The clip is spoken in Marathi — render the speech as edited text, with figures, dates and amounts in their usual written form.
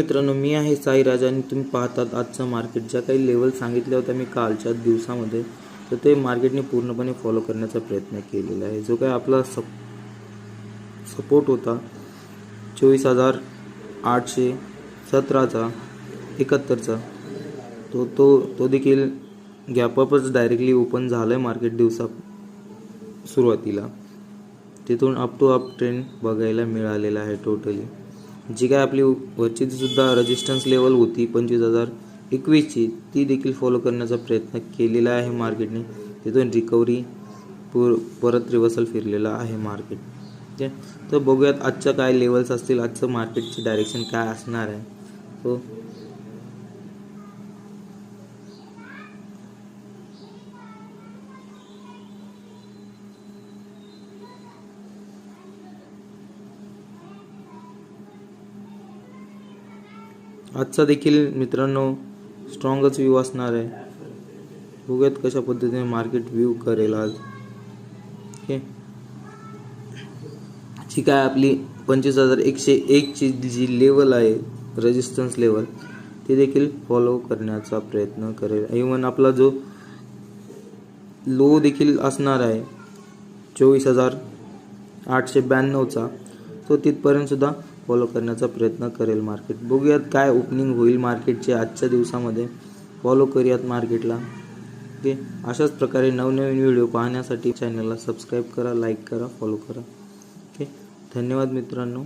मित्रांनो, मी आहे साईराज आणि तुम्ही पाहतात आजचं मार्केट. ज्या काही लेवल सांगितल्या होत्या मी कालच्या दिवसामध्ये, तर ते मार्केटने पूर्णपणे फॉलो करण्याचा प्रयत्न केलेला आहे. जो काही आपला सपोर्ट होता 24,817चा 71चा, तो देखील गॅपअपच डायरेक्टली ओपन झालं आहे मार्केट दिवसा सुरुवातीला. तिथून अप टू अप ट्रेंड बघायला मिळालेला आहे. टोटली जी काय आपली वरची सुद्धा रेजिस्टन्स लेवल होती 25,021ची, ती देखील फॉलो करण्याचा प्रयत्न केलेला आहे मार्केटने. तिथून रिकव्हरी परत रिव्हर्सल फिरलेला आहे मार्केट. ठीक आहे, तर बघूयात आजच्या काय लेवल्स असतील, आजचं मार्केटची डायरेक्शन काय असणार आहे. तो आजचा देखील मित्रांनो स्ट्रॉंगच व्ह्यू असणार आहे. बघूयात कशा पद्धतीने मार्केट व्ह्यू करेल आज. ओके, जी काय आपली 25,101ची जी लेवल आहे रेजिस्टन्स लेवल, ती देखील फॉलो करण्याचा प्रयत्न करेल. इवन आपला जो लो देखील असणार आहे 24,892चा, तो तिथपर्यंत सुद्धा फॉलो करण्याचा प्रयत्न करेल मार्केट. बघूयात काय ओपनिंग होईल मार्केटचे आजच्या दिवसामध्ये. फॉलो करूयात मार्केटला. ओके, अशाच प्रकारे नवनवीन व्हिडिओ पाहण्यासाठी चॅनलला सबस्क्राईब करा, लाईक करा, फॉलो करा. ओके, धन्यवाद मित्रांनो.